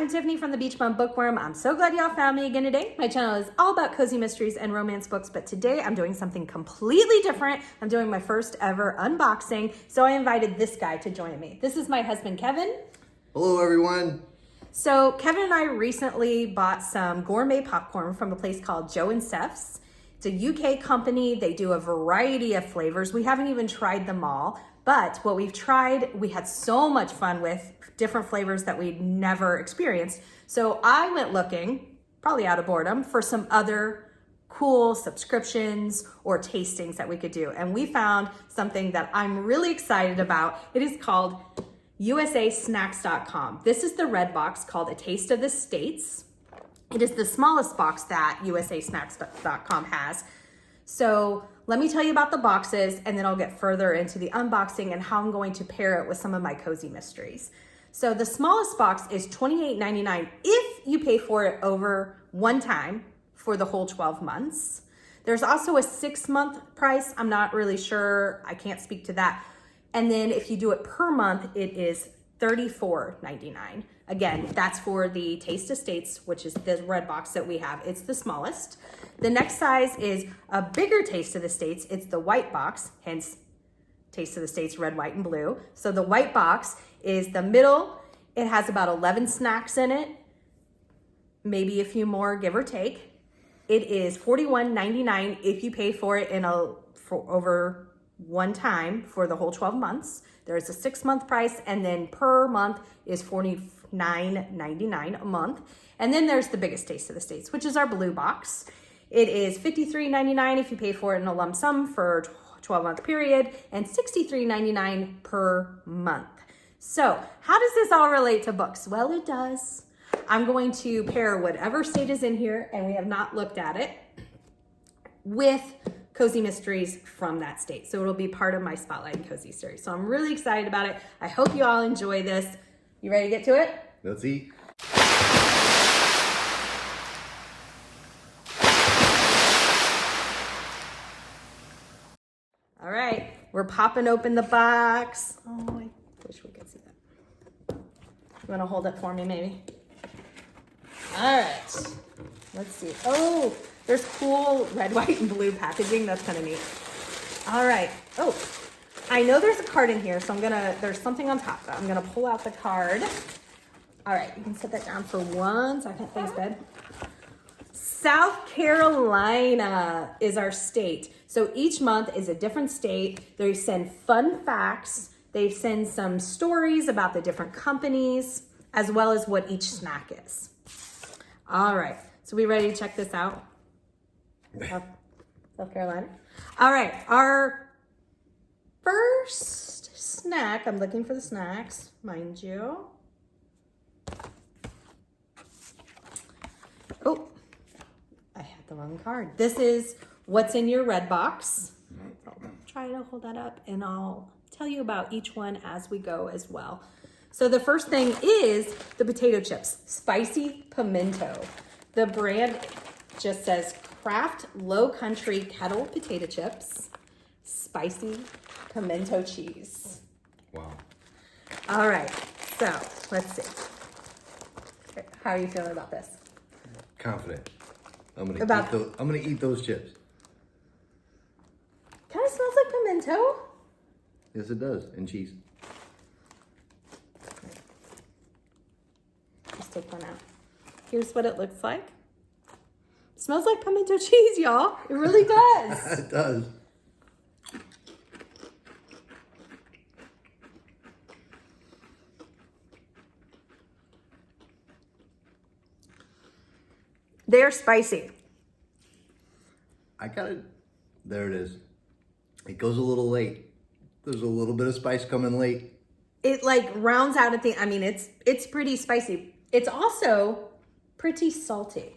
I'm Tiffany from the Beach Bum Bookworm. I'm so glad y'all found me again today. My channel is all about cozy mysteries and romance books, but today I'm doing something completely different. I'm doing my first ever unboxing, so I invited this guy to join me. This is my husband, Kevin. Hello, everyone. So Kevin and I recently bought some gourmet popcorn from a place called Joe and Steph's. It's a UK company. They do a variety of flavors. We haven't even tried them all, but what we've tried, we had so much fun with different flavors that we'd never experienced. So I went looking, probably out of boredom, for some other cool subscriptions or tastings that we could do. And we found something that I'm really excited about. It is called USASnacks.com. This is the red box called A Taste of the States. It is the smallest box that USASnacks.com has. So let me tell you about the boxes, and then I'll get further into the unboxing and how I'm going to pair it with some of my cozy mysteries. So the smallest box is $28.99 if you pay for it over one time for the whole 12 months. There's also a 6-month price. I'm not really sure. I can't speak to that. And then if you do it per month, it is $34.99. Again, that's for the Taste of States, which is the red box that we have. It's the smallest. The next size is a bigger Taste of the States. It's the white box, hence Taste of the States, red, white, and blue. So the white box is the middle. It has about 11 snacks in it, maybe a few more, give or take. It is $41.99 if you pay for it for over one time for the whole 12 months. There's a 6-month price, and then per month is $49.99 a month. And then there's the biggest Taste of the States, which is our blue box. It is $53.99 if you pay for it in a lump sum for a 12-month period, and $63.99 per month. So how does this all relate to books? Well, it does. I'm going to pair whatever state is in here, and we have not looked at it, with cozy mysteries from that state. So it'll be part of my Spotlight and Cozy series. So I'm really excited about it. I hope you all enjoy this. You ready to get to it? Let's eat. All right, we're popping open the box. Oh, I wish we could see that. You wanna hold it for me, maybe? All right, let's see. Oh, there's cool red, white, and blue packaging. That's kind of neat. All right. Oh, I know there's a card in here, so there's something on top. I'm gonna pull out the card. All right, you can set that down for 1 second. Thanks, babe. South Carolina is our state. So each month is a different state. They send fun facts. They send some stories about the different companies, as well as what each snack is. All right, so we ready to check this out? South Carolina. All right, our first snack, I'm looking for the snacks, mind you. Oh, I had the wrong card. This is what's in your red box. I'll try to hold that up, and I'll tell you about each one as we go as well. So the first thing is the potato chips, spicy pimento. The brand just says Kraft Low Country Kettle Potato Chips, spicy pimento cheese. Wow. All right, so let's see. How are you feeling about this? Confident. I'm gonna eat those chips. Kind of smells like pimento. Yes, it does, and cheese. Let's take one out. Here's what it looks like. Smells like pimento cheese, y'all. It really does. It does. They're spicy. I got it. There it is. It goes a little late. There's a little bit of spice coming late. It like rounds out at the, I mean, it's pretty spicy. It's also pretty salty.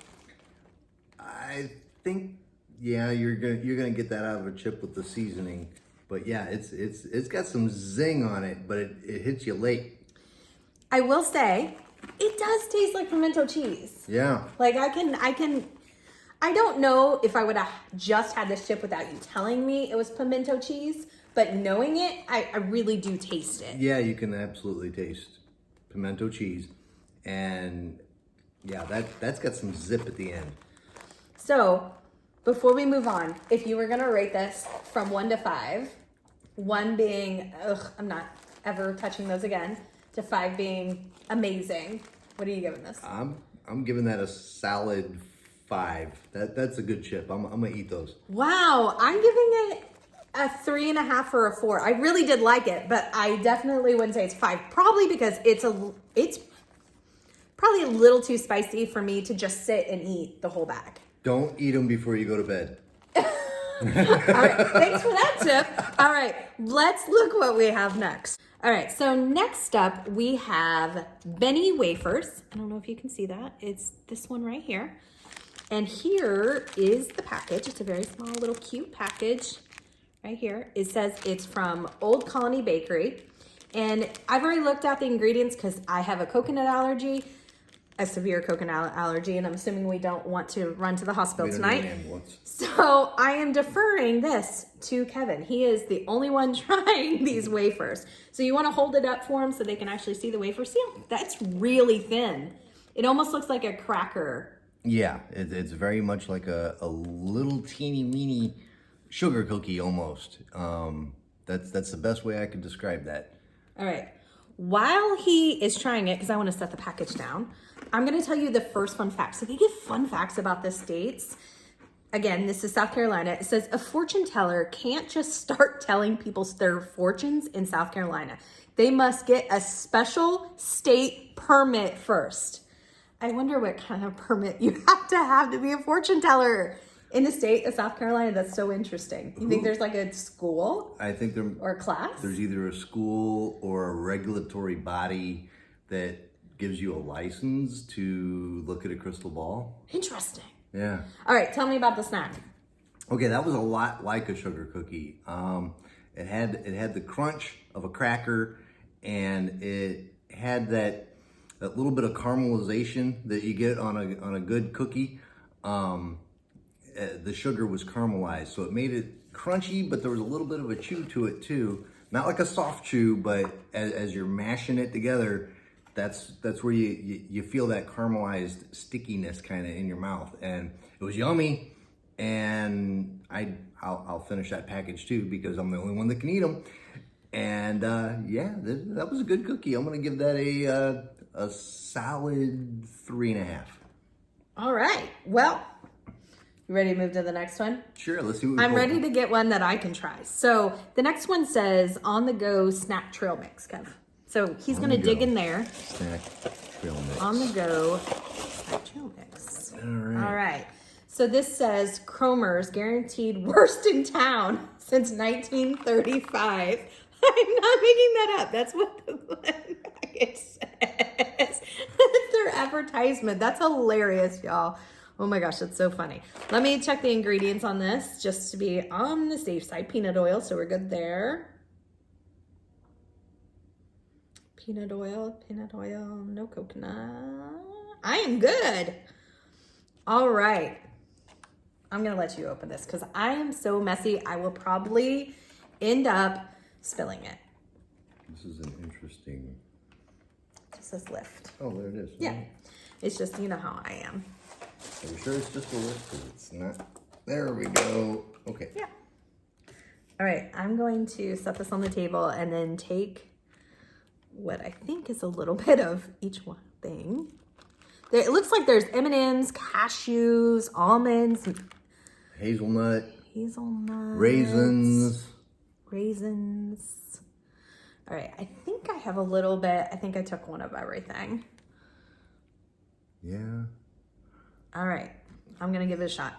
I think, yeah, you're gonna get that out of a chip with the seasoning. But yeah, it's got some zing on it, but it hits you late. I will say, it does taste like pimento cheese. Yeah. Like I don't know if I would have just had this chip without you telling me it was pimento cheese, but knowing it, I really do taste it. Yeah, you can absolutely taste pimento cheese. And yeah, that's got some zip at the end. So before we move on, if you were gonna rate this from 1 to 5, 1 being, ugh, I'm not ever touching those again, to 5 being amazing, what are you giving this? I'm giving that a solid 5. That's a good chip. I'm gonna eat those. Wow, I'm giving it a 3.5 or a 4. I really did like it, but I definitely wouldn't say it's 5. Probably because it's probably a little too spicy for me to just sit and eat the whole bag. Don't eat them before you go to bed. All right, thanks for that tip. All right, let's look what we have next. All right, so next up we have Benny wafers. I don't know if you can see that. It's this one right here. And here is the package. It's a very small little cute package right here. It says it's from Old Colony Bakery. And I've already looked at the ingredients because I have a coconut allergy, a severe coconut allergy, and I'm assuming we don't want to run to the hospital tonight. So I am deferring this to Kevin. He is the only one trying these wafers. So you want to hold it up for him so they can actually see the wafer. See, that's really thin. It almost looks like a cracker. Yeah, it's very much like a little teeny weeny sugar cookie almost. That's the best way I could describe that. All right. While he is trying it, because I want to set the package down, I'm going to tell you the first fun fact. So they give fun facts about the states. Again, this is South Carolina. It says a fortune teller can't just start telling people their fortunes in South Carolina. They must get a special state permit first. I wonder what kind of permit you have to be a fortune teller in the state of South Carolina. That's so interesting. You think there's like a school? I think or a class? There's either a school or a regulatory body that gives you a license to look at a crystal ball. Interesting. Yeah. All right, tell me about the snack. Okay, that was a lot like a sugar cookie. It had the crunch of a cracker, and it had that little bit of caramelization that you get on a good cookie. The sugar was caramelized, so it made it crunchy, but there was a little bit of a chew to it too. Not like a soft chew, but as you're mashing it together, that's where you feel that caramelized stickiness kind of in your mouth, and it was yummy. And I'll finish that package too because I'm the only one that can eat them. And yeah, that was a good cookie. I'm gonna give that a solid 3.5. All right. Well, you ready to move to the next one? Sure, let's see what I'm ready to get one that I can try. So the next one says on the go snack trail mix, Kev. So he's going to dig in there. Snack trail mix. On the go snack trail mix. All right. All right. So this says Cromer's guaranteed worst in town since 1935. I'm not making that up. That's what the package says. That's their advertisement. That's hilarious, y'all. Oh my gosh, that's so funny. Let me check the ingredients on this just to be on the safe side. Peanut oil, so we're good there. Peanut oil, no coconut. I am good. All right. I'm going to let you open this because I am so messy. I will probably end up spilling it. This is an interesting... It just says lift. Oh, there it is. Yeah. It's just, you know how I am. Are you sure it's just a lift? Because it's not... There we go. Okay. Yeah. All right. I'm going to set this on the table and then take what I think is a little bit of each one thing. It looks like there's M&Ms, cashews, almonds, hazelnut, raisins. All right, I think I have a little bit. I think I took one of everything. Yeah. All right, I'm gonna give it a shot.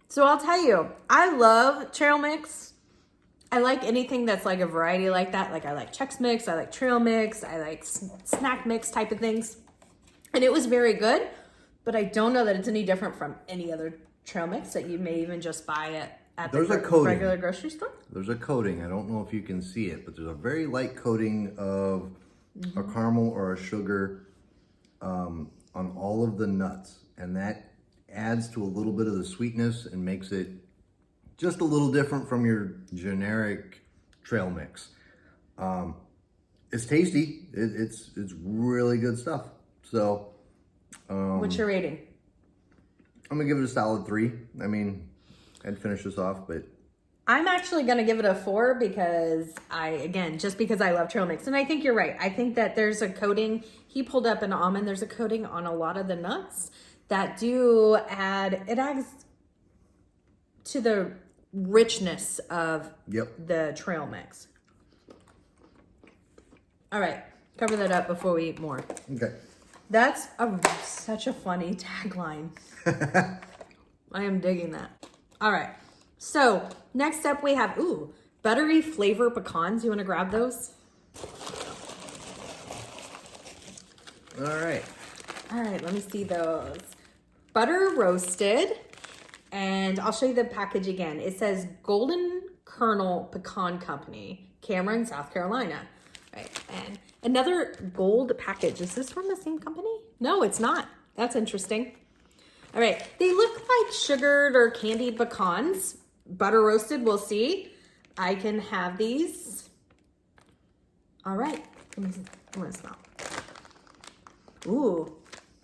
So I'll tell you, I love trail mix. I like anything that's like a variety like that. Like I like Chex Mix, I like trail mix, I like snack mix type of things. And it was very good, but I don't know that it's any different from any other trail mix that you may even just buy at There's the a coating. regular grocery store? There's a coating. I don't know if you can see it, but there's a very light coating of a caramel or a sugar on all of the nuts. And that adds to a little bit of the sweetness and makes it just a little different from your generic trail mix. It's tasty. It's really good stuff. So, What's your rating? I'm gonna give it a solid 3. I mean, I'd finish this off, but I'm actually going to give it a 4 because just because I love trail mix. And I think you're right. I think that there's a coating. He pulled up an almond. There's a coating on a lot of the nuts that do it adds to the richness of the trail mix. All right. Cover that up before we eat more. okay. That's such a funny tagline. I am digging that. All right. So next up we have, buttery flavor pecans. You want to grab those? All right. All right, let me see those. Butter roasted. And I'll show you the package again. It says Golden Kernel Pecan Company, Cameron, South Carolina. Right, and another gold package. Is this from the same company? No, it's not. That's interesting. All right, they look like sugared or candied pecans. Butter roasted, we'll see. I can have these. All right, I'm gonna smell. Ooh,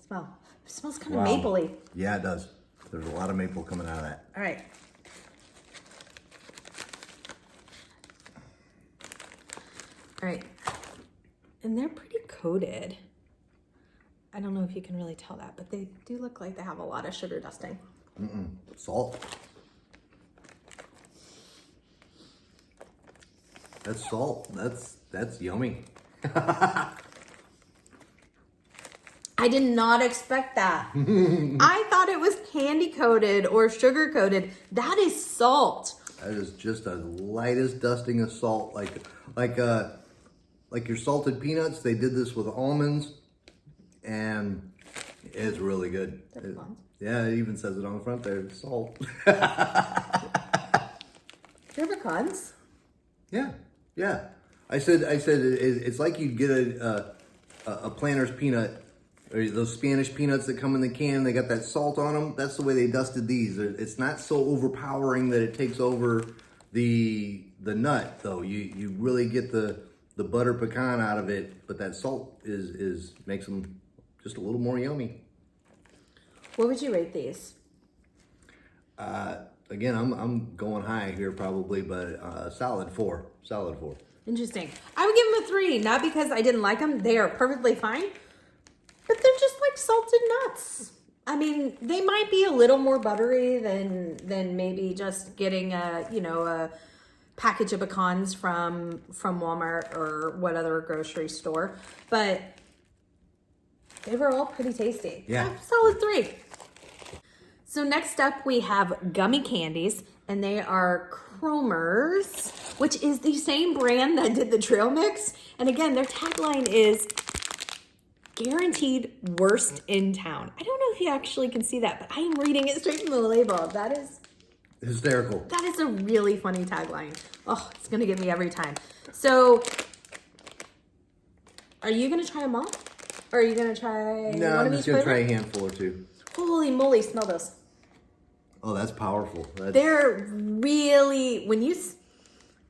smell. It smells kind of mapley. Yeah, it does. There's a lot of maple coming out of that. All right. All right. And they're pretty coated. I don't know if you can really tell that, but they do look like they have a lot of sugar dusting. Salt. That's salt. That's yummy. I did not expect that. I thought it was candy coated or sugar coated. That is salt. That is just the lightest dusting of salt, like your salted peanuts. They did this with almonds, and it's really good. Yeah, it even says it on the front there. It's salt. They're pecans. Yeah. I said it's like you'd get a Planters peanut, or those Spanish peanuts that come in the can. They got that salt on them. That's the way they dusted these. It's not so overpowering that it takes over the nut, though. You really get the butter pecan out of it, but that salt makes them just a little more yummy. What would you rate these? Again, I'm going high here probably, but solid 4. Solid 4. Interesting. I would give them a 3, not because I didn't like them. They are perfectly fine, but they're just like salted nuts. I mean, they might be a little more buttery than maybe just getting a package of pecans from Walmart or what other grocery store, but they were all pretty tasty. Yeah. Solid 3. So next up we have gummy candies, and they are Cromers, which is the same brand that did the trail mix. And again, their tagline is guaranteed worst in town. I don't know if you actually can see that, but I am reading it straight from the label. That is hysterical. That is a really funny tagline. Oh, it's gonna get me every time. So, are you gonna try them all? Or are you gonna try No, one I'm of just each gonna flavor? try a handful or two. Holy moly, smell those. Oh, that's powerful. They're really,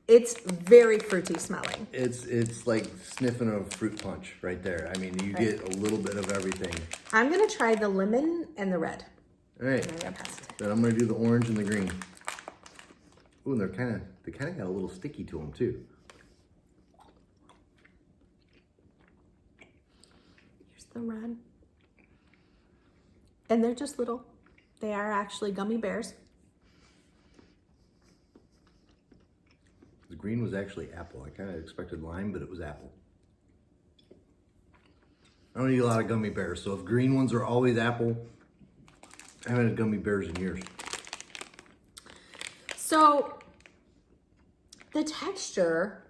it's very fruity smelling. It's like sniffing a fruit punch right there. I mean, you get a little bit of everything. I'm gonna try the lemon and the red. All right. I'm gonna pass it. Then I'm gonna do the orange and the green. Ooh, and they kind of got a little sticky to them too. Here's the red. And they're just little. They are actually gummy bears. The green was actually apple. I kind of expected lime, but it was apple. I don't eat a lot of gummy bears, so if green ones are always apple, I haven't had gummy bears in years. So, the texture,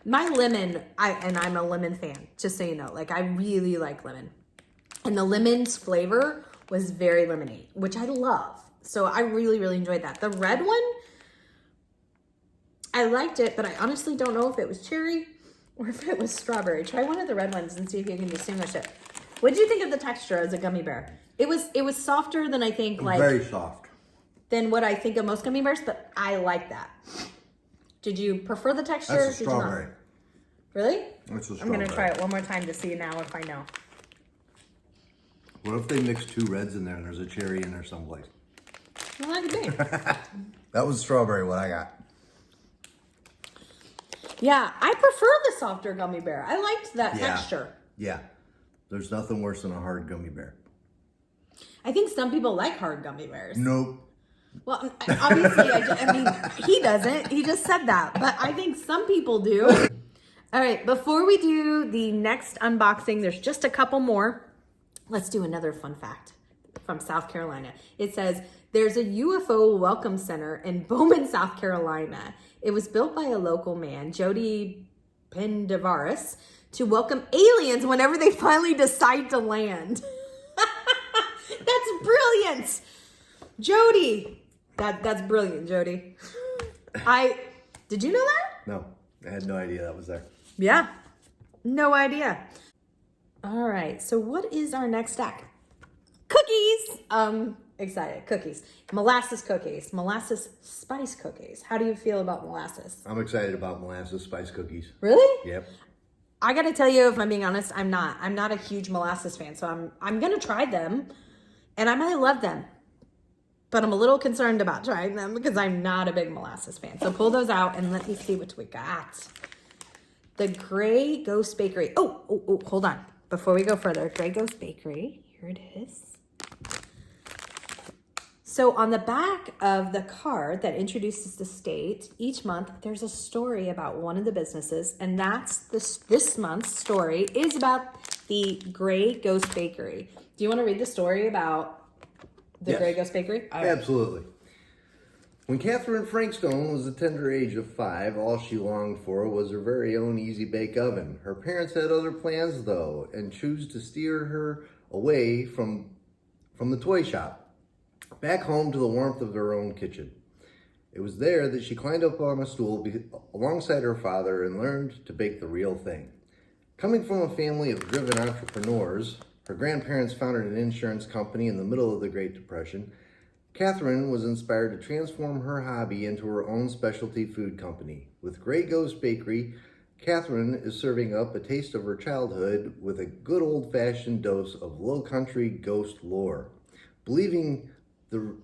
my lemon, I'm a lemon fan, just so you know. Like, I really like lemon. And the lemon's flavor was very lemony, which I love. So I really, really enjoyed that. The red one, I liked it, but I honestly don't know if it was cherry or if it was strawberry. Try one of the red ones and see if you can distinguish it. What did you think of the texture as a gummy bear? It was softer than I think, like very soft. Than what I think of most gummy bears, but I like that. Did you prefer the texture? That's a Did you not? strawberry. Really? That's a I'm strawberry. gonna try it one more time to see now if I know. What if they mix 2 reds in there and there's a cherry in there someplace? Well, that could be. That was strawberry, what I got. Yeah, I prefer the softer gummy bear. I liked that texture. Yeah. There's nothing worse than a hard gummy bear. I think some people like hard gummy bears. Nope. Well, obviously, I mean, he doesn't. He just said that. But I think some people do. All right, before we do the next unboxing, there's just a couple more. Let's do another fun fact from South Carolina. It says, there's a UFO welcome center in Bowman, South Carolina. It was built by a local man, Jody Pendavaris, to welcome aliens whenever they finally decide to land. That's brilliant. Jody. That's brilliant, Jody. Did you know that? No, I had no idea that was there. Yeah, no idea. All right, so what is our next stack? Cookies. Excited. Cookies. Molasses cookies. Molasses spice cookies. How do you feel about molasses? I'm excited about molasses spice cookies. Really? Yep. I gotta tell you, if I'm being honest, I'm not a huge molasses fan, so I'm gonna try them, and I might love them, but I'm a little concerned about trying them because I'm not a big molasses fan. So pull those out and let me see what we got. The Gray Ghost Bakery. Oh, hold on. Before we go further, Gray Ghost Bakery. Here it is. So on the back of the card that introduces the state, each month there's a story about one of the businesses, and that's this month's story is about the Gray Ghost Bakery. Do you want to read the story about the Gray Ghost Bakery? All right. Absolutely. When Catherine Frankstone was the tender age of 5, all she longed for was her very own easy bake oven. Her parents had other plans though, and chose to steer her away from the toy shop, back home to the warmth of their own kitchen. It was there that she climbed up on a stool alongside her father and learned to bake the real thing. Coming from a family of driven entrepreneurs, her grandparents founded an insurance company in the middle of the Great Depression. Catherine was inspired to transform her hobby into her own specialty food company. With Gray Ghost Bakery, Catherine is serving up a taste of her childhood with a good old-fashioned dose of low country ghost lore. Believing the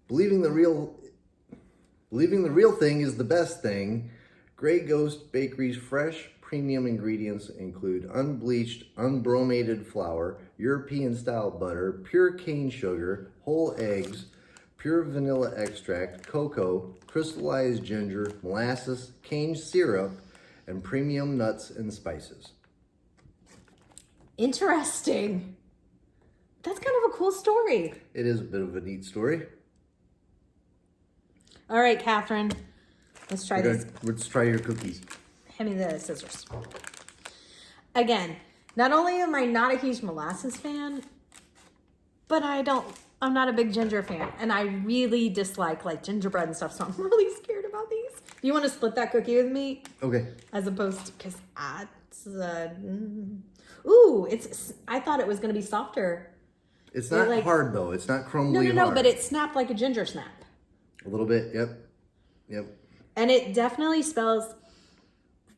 real thing is the best thing, Gray Ghost Bakery's fresh premium ingredients include unbleached, unbromated flour, European-style butter, pure cane sugar, whole eggs, pure vanilla extract, cocoa, crystallized ginger, molasses, cane syrup, and premium nuts and spices. Interesting. That's kind of a cool story. It is a bit of a neat story. All right, Catherine. Let's try this. Let's try your cookies. Hand me the scissors. Again, not only am I not a huge molasses fan, but I'm not a big ginger fan. And I really dislike like gingerbread and stuff, so I'm really scared about these. Do you want to split that cookie with me? Okay. As opposed to, because I thought it was going to be softer. It's not hard though. It's not crumbly No, hard. but it snapped like a ginger snap. A little bit, yep. And it definitely smells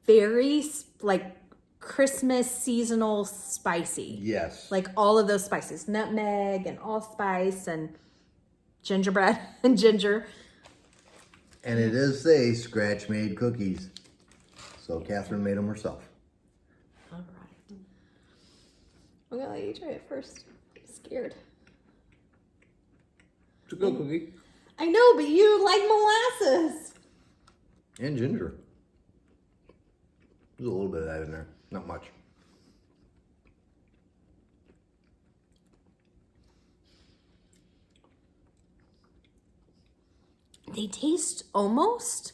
very like Christmas seasonal spicy. Yes. Like all of those spices, nutmeg and allspice and gingerbread and ginger. And it does say scratch-made cookies. So Catherine made them herself. All right. I'm gonna let you try it first. I'm scared. It's a good cookie. I know, but you like molasses. And ginger. There's a little bit of that in there. Not much. They taste almost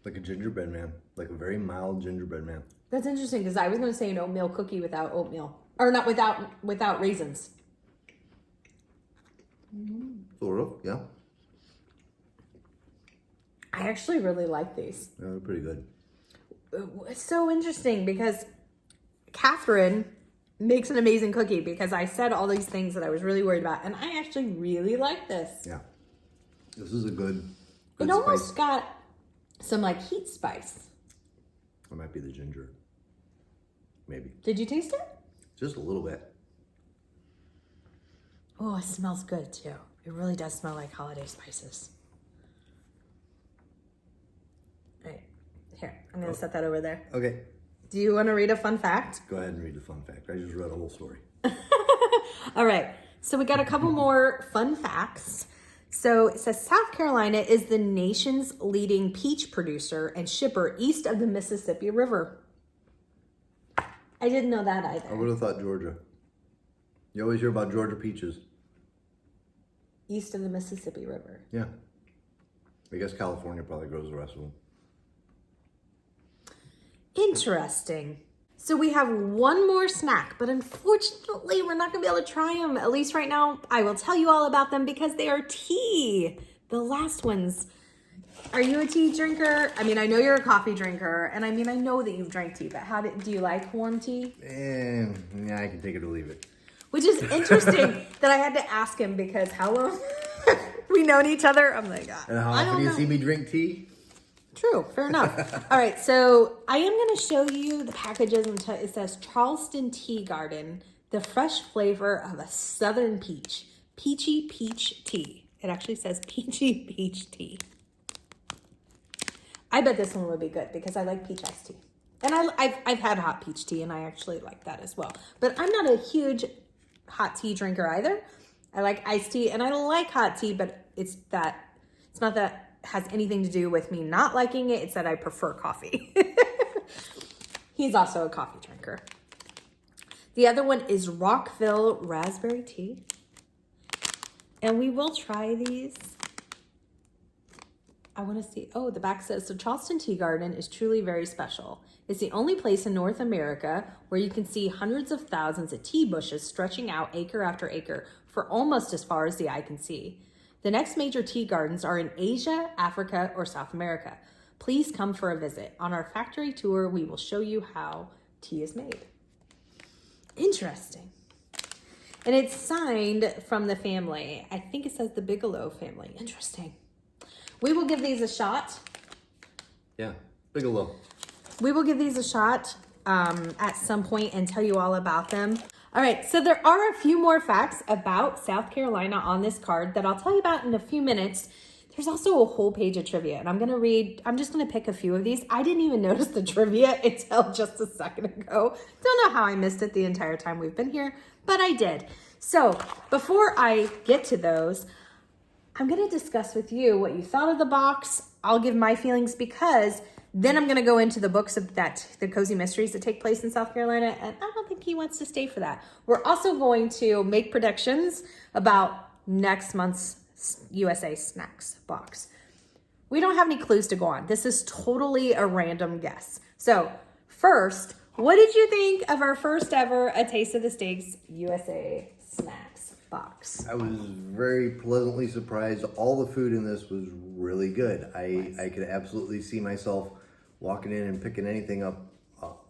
like a gingerbread man. Like a very mild gingerbread man. That's interesting because I was going to say an oatmeal cookie without oatmeal. Or not without raisins. Sort of, yeah. I actually really like these. They're pretty good. It's so interesting because Catherine makes an amazing cookie because I said all these things that I was really worried about, and I actually really like this. Yeah. This is a good It almost got some like heat spice. It might be the ginger. Maybe. Did you taste it? Just a little bit. Oh, it smells good too. It really does smell like holiday spices. All right, here, I'm gonna set that over there. Okay. Do you want to read a fun fact? Go ahead and read the fun fact. I just read a whole story. All right, so we got a couple more fun facts. So it says South Carolina is the nation's leading peach producer and shipper east of the Mississippi River. I didn't know that either. I would have thought Georgia. You always hear about Georgia peaches. East of the Mississippi River. Yeah. I guess California probably grows the rest of them. Interesting. So we have one more snack, but unfortunately we're not gonna be able to try them. At least right now, I will tell you all about them because they are tea. The last ones. Are you a tea drinker? I mean, I know you're a coffee drinker, and I mean, I know that you've drank tea, but do you like warm tea? Yeah, I can take it or leave it. Which is interesting that I had to ask him because how long we known each other? I'm like, And how often do you see me drink tea? True, fair enough. All right, so I am going to show you the packages. And it says Charleston Tea Garden, the fresh flavor of a southern peach. Peachy peach tea. It actually says peachy peach tea. I bet this one would be good because I like peach iced tea. And I've had hot peach tea and I actually like that as well. But I'm not a huge hot tea drinker either. I like iced tea and I like hot tea, but it's not that has anything to do with me not liking it. It's that I prefer coffee. He's also a coffee drinker. The other one is Rockville raspberry tea. And we will try these. I want to see. Oh, the back says, so Charleston Tea Garden is truly very special. It's the only place in North America where you can see hundreds of thousands of tea bushes stretching out acre after acre for almost as far as the eye can see. The next major tea gardens are in Asia, Africa, or South America. Please come for a visit. On our factory tour, we will show you how tea is made. Interesting. And it's signed from the family. I think it says the Bigelow family. Interesting. We will give these a shot. Yeah, Bigelow. We will give these a shot at some point and tell you all about them. All right, so there are a few more facts about South Carolina on this card that I'll tell you about in a few minutes. There's also a whole page of trivia, and I'm just gonna pick a few of these. I didn't even notice the trivia until just a second ago. Don't know how I missed it the entire time we've been here, but I did. So before I get to those, I'm gonna discuss with you what you thought of the box. I'll give my feelings because then I'm gonna go into the books of the cozy mysteries that take place in South Carolina, and I don't think he wants to stay for that. We're also going to make predictions about next month's USA SNAX box. We don't have any clues to go on. This is totally a random guess. So first, what did you think of our first ever A Taste of the Steaks USA SNAX box? I was very pleasantly surprised. All the food in this was really good. I could absolutely see myself walking in and picking anything up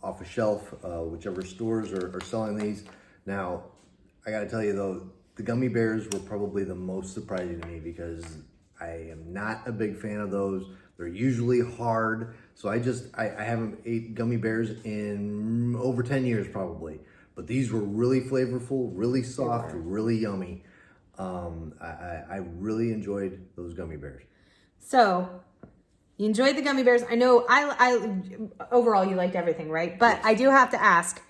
off a shelf, whichever stores are selling these. Now, I gotta tell you though, the gummy bears were probably the most surprising to me because I am not a big fan of those. They're usually hard. So I haven't ate gummy bears in over 10 years probably. But these were really flavorful, really soft, really yummy. I really enjoyed those gummy bears. So you enjoyed the gummy bears. I know I overall you liked everything, right? But I do have to ask,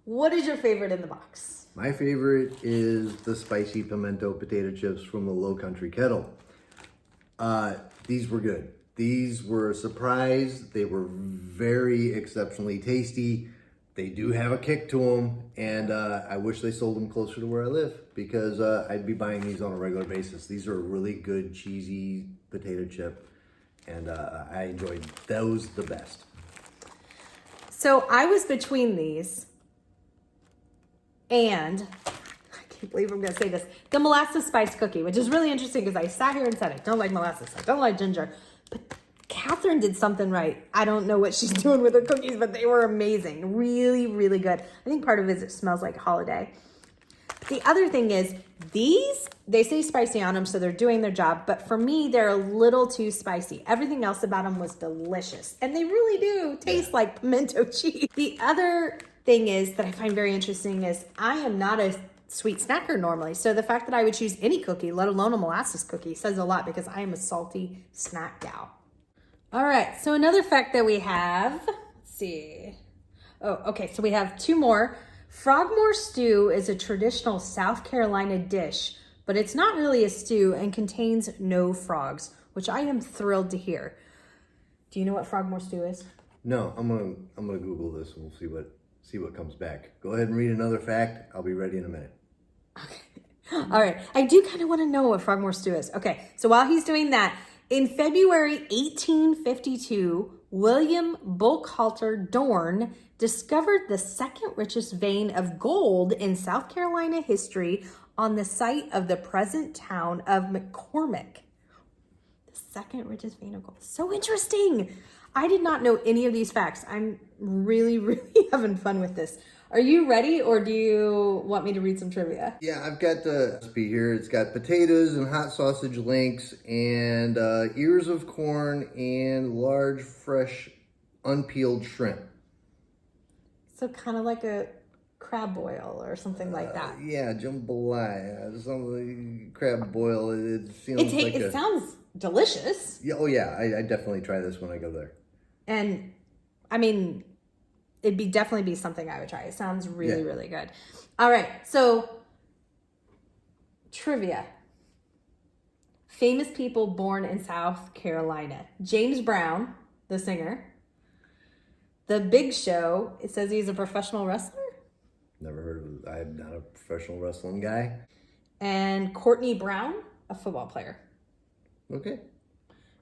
what is your favorite in the box? My favorite is the spicy pimento potato chips from the Low Country Kettle. These were good. These were a surprise. They were very exceptionally tasty. They do have a kick to them, and I wish they sold them closer to where I live because I'd be buying these on a regular basis. These are a really good cheesy potato chip, and I enjoyed those the best. So I was between these and, I can't believe I'm gonna say this, the molasses spice cookie, which is really interesting because I sat here and said I don't like molasses, I don't like ginger, but Catherine did something right. I don't know what she's doing with her cookies, but they were amazing. Really, really good. I think part of it is it smells like holiday. The other thing is these, they say spicy on them, so they're doing their job. But for me, they're a little too spicy. Everything else about them was delicious. And they really do taste like pimento cheese. The other thing is that I find very interesting is I am not a sweet snacker normally. So the fact that I would choose any cookie, let alone a molasses cookie, says a lot because I am a salty snack gal. All right, so another fact that we have, let's see. Oh, okay, so we have two more. Frogmore stew is a traditional South Carolina dish, but it's not really a stew and contains no frogs, which I am thrilled to hear. Do you know what Frogmore stew is? No, I'm gonna Google this and we'll see what comes back. Go ahead and read another fact. I'll be ready in a minute. Okay. All right. I do kind of want to know what Frogmore stew is. Okay. So while he's doing that, in February 1852, William Buckhalter Dorn discovered the second richest vein of gold in South Carolina history on the site of the present town of McCormick. The second richest vein of gold. So interesting. I did not know any of these facts. I'm really, really having fun with this. Are you ready, or do you want me to read some trivia? Yeah, I've got the recipe here. It's got potatoes and hot sausage links and ears of corn and large, fresh, unpeeled shrimp. So kind of like a crab boil or something like that. Yeah, jambalaya, something crab boil. It seems It sounds delicious. Yeah, oh yeah, I definitely try this when I go there. And I mean, it'd definitely be something I would try. It sounds really, really good. All right, so trivia. Famous people born in South Carolina. James Brown, the singer. The Big Show, it says he's a professional wrestler. Never heard of it. I'm not a professional wrestling guy. And Courtney Brown, a football player. Okay.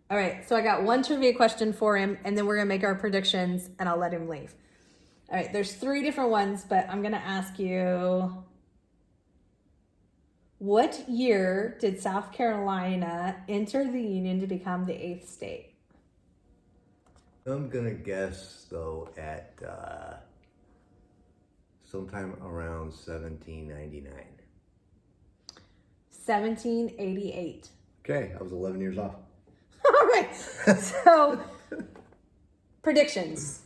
All right, so I got one trivia question for him, and then we're going to make our predictions, and I'll let him leave. All right, there's 3 different ones, but I'm going to ask you, what year did South Carolina enter the Union to become the 8th state? I'm going to guess, though, at sometime around 1799. 1788. Okay, I was 11 years off. All right, so predictions.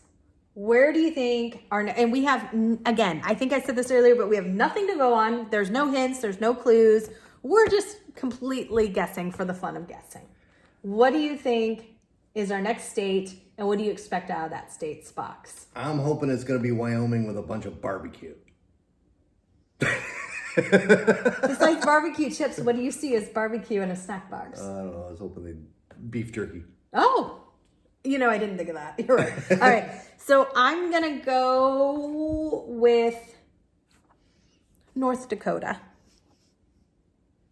Where do you think and we have, again, I think I said this earlier, but we have nothing to go on. There's no hints, there's no clues. We're just completely guessing for the fun of guessing. What do you think is our next state, and what do you expect out of that state's box? I'm hoping it's going to be Wyoming with a bunch of barbecue. Besides barbecue chips, what do you see as barbecue in a snack box? I don't know, I was hoping they'd beef jerky. Oh, I didn't think of that. You're right. All right. So I'm going to go with North Dakota.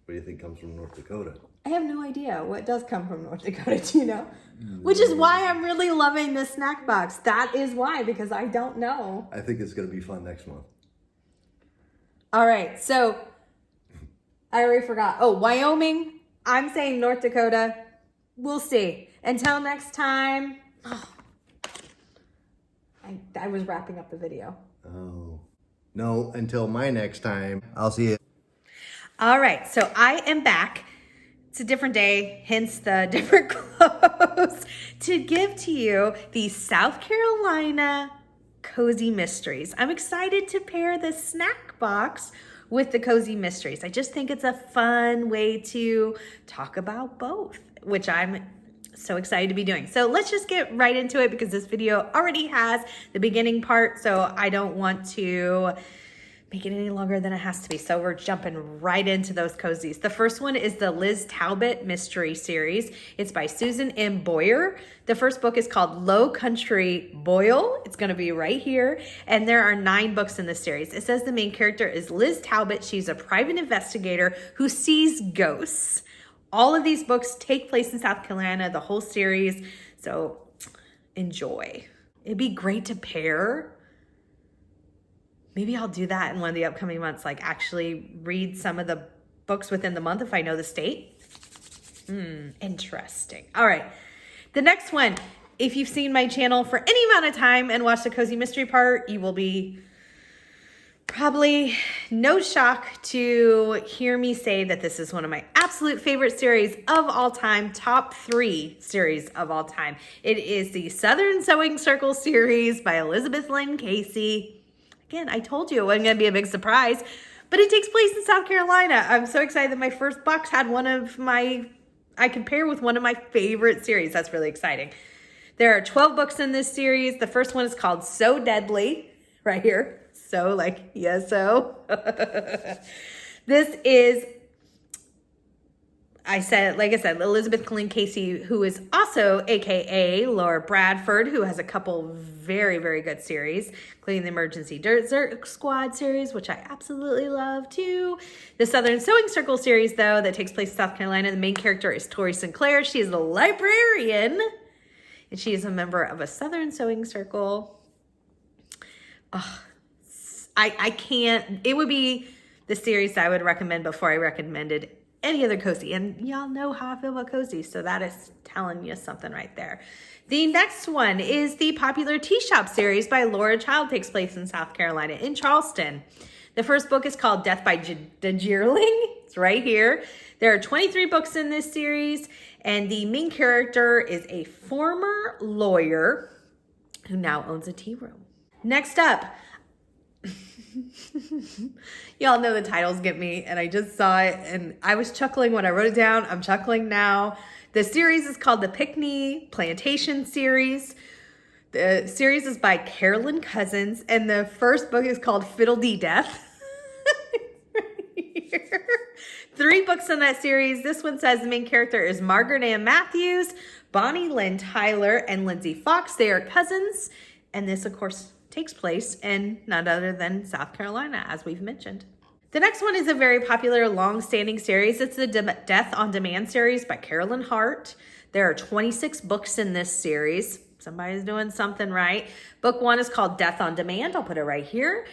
What do you think comes from North Dakota? I have no idea what does come from North Dakota. Do you know? Which is why I'm really loving this snack box. That is why, because I don't know. I think it's going to be fun next month. All right. So I already forgot. Oh, Wyoming. I'm saying North Dakota. We'll see. Until next time. Oh, I was wrapping up the video. Oh. No, until my next time. I'll see you. All right. So I am back. It's a different day, hence the different clothes, to give to you the South Carolina Cozy Mysteries. I'm excited to pair the snack box with the Cozy Mysteries. I just think it's a fun way to talk about both, which I'm so excited to be doing. So let's just get right into it because this video already has the beginning part, so I don't want to make it any longer than it has to be. So we're jumping right into those cozies. The first one is the Liz Talbot Mystery Series. It's by Susan M. Boyer. The first book is called Low Country Boil. It's going to be right here. And there are 9 books in this series. It says the main character is Liz Talbot. She's a private investigator who sees ghosts. All of these books take place in South Carolina, the whole series. So enjoy. It'd be great to pair. Maybe I'll do that in one of the upcoming months, like actually read some of the books within the month if I know the state. Interesting. All right. The next one, if you've seen my channel for any amount of time and watched the Cozy Mystery part, you will be probably no shock to hear me say that this is one of my absolute favorite series of all time, top 3 series of all time. It is the Southern Sewing Circle series by Elizabeth Lynn Casey. Again, I told you it wasn't going to be a big surprise, but it takes place in South Carolina. I'm so excited that my first box had I could pair with one of my favorite series. That's really exciting. There are 12 books in this series. The first one is called So Deadly, right here. So, like, yes, so. This is, like I said, Elizabeth Lynn Casey, who is also AKA Laura Bradford, who has a couple very, very good series, including the Emergency Desert Squad series, which I absolutely love too. The Southern Sewing Circle series, though, that takes place in South Carolina. The main character is Tori Sinclair. She is a librarian, and she is a member of a Southern Sewing Circle. Oh, I can't, it would be the series I would recommend before I recommended any other Cozy. And y'all know how I feel about Cozy, so that is telling you something right there. The next one is the popular Tea Shop series by Laura Child, takes place in South Carolina, in Charleston. The first book is called Death by Dejearling. It's right here. There are 23 books in this series, and the main character is a former lawyer who now owns a tea room. Next up, y'all know the titles get me, and I just saw it and I was chuckling when I wrote it down. I'm chuckling now. The series is called the Pickney Plantation series. The series is by Carolyn Cousins, and the first book is called Fiddle Dee Death. Right here. 3 books in that series. This one says the main character is Margaret Ann Matthews, Bonnie Lynn Tyler, and Lindsay Fox. They are cousins, and this, of course, takes place in none other than South Carolina, as we've mentioned. The next one is a very popular long-standing series. It's the Death on Demand series by Carolyn Hart. There are 26 books in this series. Somebody's doing something right. Book 1 is called Death on Demand. I'll put it right here.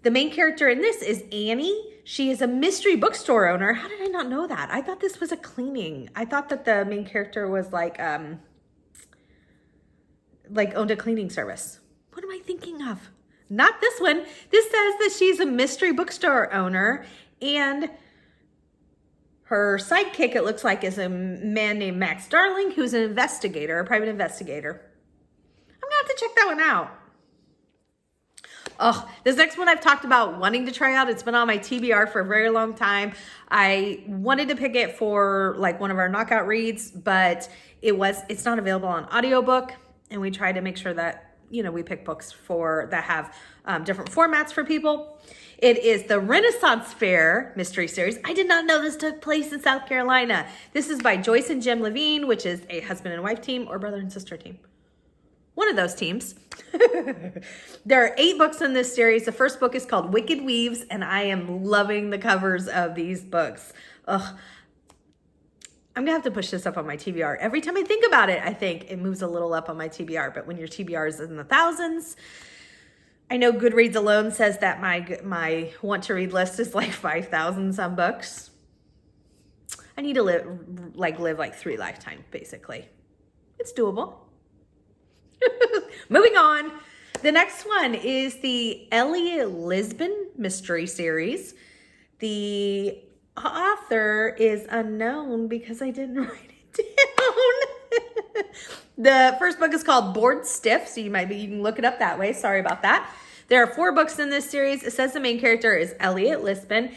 The main character in this is Annie. She is a mystery bookstore owner. How did I not know that? I thought this was a cleaning. I thought that the main character was like owned a cleaning service. What am I thinking of? Not this one. This says that she's a mystery bookstore owner, and her sidekick, it looks like, is a man named Max Darling, who's an investigator, a private investigator. I'm gonna have to check that one out. Oh, this next one I've talked about wanting to try out. It's been on my TBR for a very long time. I wanted to pick it for like one of our knockout reads, but it's not available on audiobook, and we try to make sure that we pick books that have different formats for people. It is the Renaissance Fair mystery series. I did not know this took place in South Carolina. This is by Joyce and Jim Levine, which is a husband and wife team or brother and sister team. One of those teams. There are 8 books in this series. The first book is called Wicked Weaves, and I am loving the covers of these books. Ugh. I'm gonna have to push this up on my TBR. Every time I think about it, I think it moves a little up on my TBR, but when your TBR is in the thousands, I know Goodreads alone says that my want to read list is like 5,000 some books. I need to live like 3 lifetimes, basically. It's doable. Moving on. The next one is the Elliot Lisbon mystery series. The author is unknown because I didn't write it down. The first book is called Bored Stiff, so you can look it up that way. Sorry about that. There are 4 books in this series. It says the main character is Elliot Lisbon,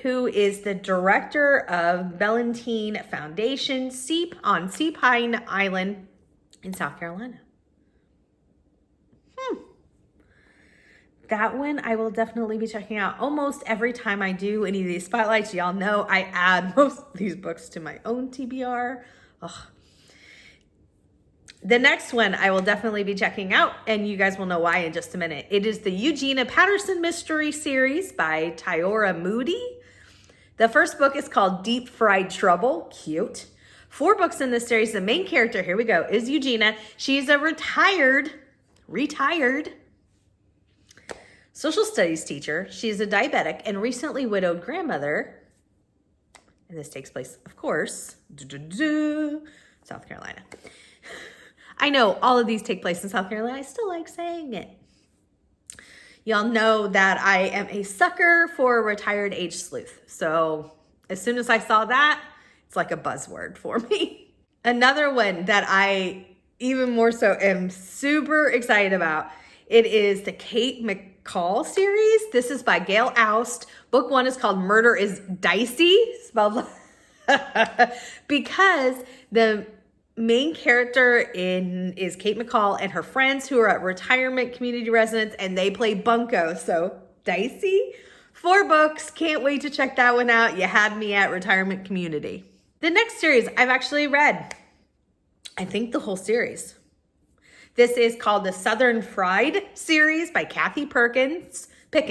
who is the director of Bellantine Foundation on Sea Pine Island in South Carolina. That one I will definitely be checking out. Almost every time I do any of these spotlights, y'all know I add most of these books to my own TBR. Ugh. The next one I will definitely be checking out, and you guys will know why in just a minute. It is the Eugenia Patterson Mystery Series by Tyora Moody. The first book is called Deep Fried Trouble. Cute. 4 books in this series. The main character, here we go, is Eugenia. She's a retired social studies teacher. She's a diabetic and recently widowed grandmother. And this takes place, of course, South Carolina. I know all of these take place in South Carolina. I still like saying it. Y'all know that I am a sucker for retired age sleuth. So as soon as I saw that, it's like a buzzword for me. Another one that I even more so am super excited about, it is the Kate McCall series. This is by Gail Aust. Book 1 is called Murder is Dicey, spelled because the main character is Kate McCall and her friends who are at retirement community residence, and they play bunco. So dicey. 4 books. Can't wait to check that one out. You had me at retirement community. The next series I've actually read, I think the whole series. This is called the Southern Fried series by Kathy Pickens.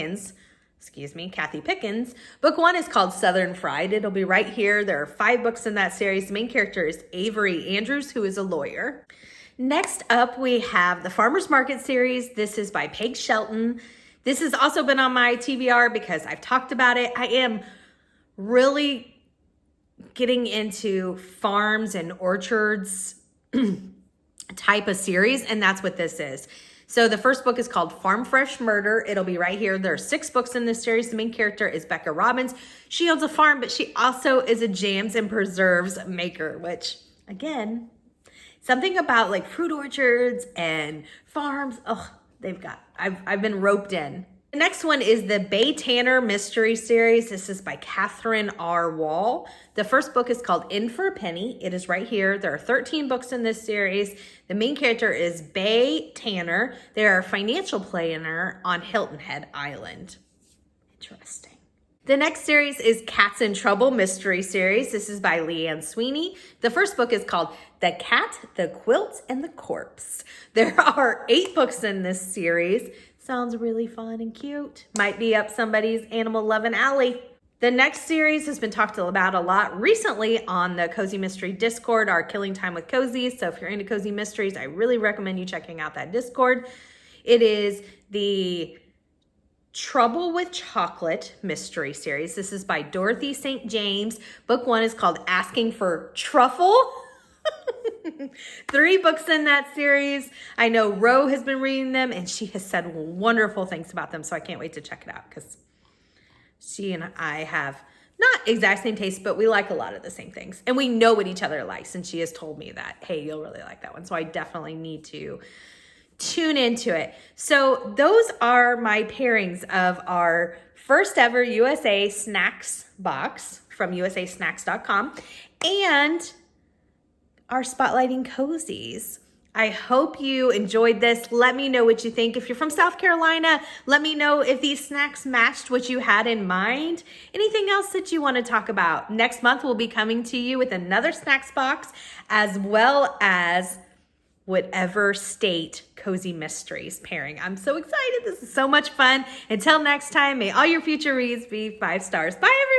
Book 1 is called Southern Fried. It'll be right here. There are 5 books in that series. The main character is Avery Andrews, who is a lawyer. Next up, we have the Farmer's Market series. This is by Peg Shelton. This has also been on my TBR because I've talked about it. I am really getting into farms and orchards type of series, and that's what this is. So the first book is called Farm Fresh Murder. It'll be right here. There are 6 books in this series. The main character is Becca Robbins. She owns a farm, but she also is a jams and preserves maker, which, again, something about like fruit orchards and farms. Oh, I've been roped in. The next one is the Bay Tanner Mystery Series. This is by Catherine R. Wall. The first book is called In for a Penny. It is right here. There are 13 books in this series. The main character is Bay Tanner. They're a financial planner on Hilton Head Island. Interesting. The next series is Cats in Trouble Mystery Series. This is by Leanne Sweeney. The first book is called The Cat, the Quilt, and the Corpse. There are 8 books in this series. Sounds really fun and cute. Might be up somebody's animal loving alley. The next series has been talked about a lot recently on the Cozy Mystery Discord, our Killing Time with Cozy. So if you're into cozy mysteries, I really recommend you checking out that Discord. It is the Trouble with Chocolate Mystery Series. This is by Dorothy St. James. Book 1 is called Asking for Truffle. 3 books in that series. I know Ro has been reading them and she has said wonderful things about them. So I can't wait to check it out because she and I have not exact same taste, but we like a lot of the same things. And we know what each other likes. And she has told me that, hey, you'll really like that one. So I definitely need to tune into it. So those are my pairings of our first ever USA SNAX box from usasnacks.com and our spotlighting cozies. I hope you enjoyed this. Let me know what you think. If you're from South Carolina, let me know if these snacks matched what you had in mind. Anything else that you want to talk about? Next month, we'll be coming to you with another snacks box, as well as whatever state Cozy Mysteries pairing. I'm so excited. This is so much fun. Until next time, may all your future reads be 5 stars. Bye, everyone.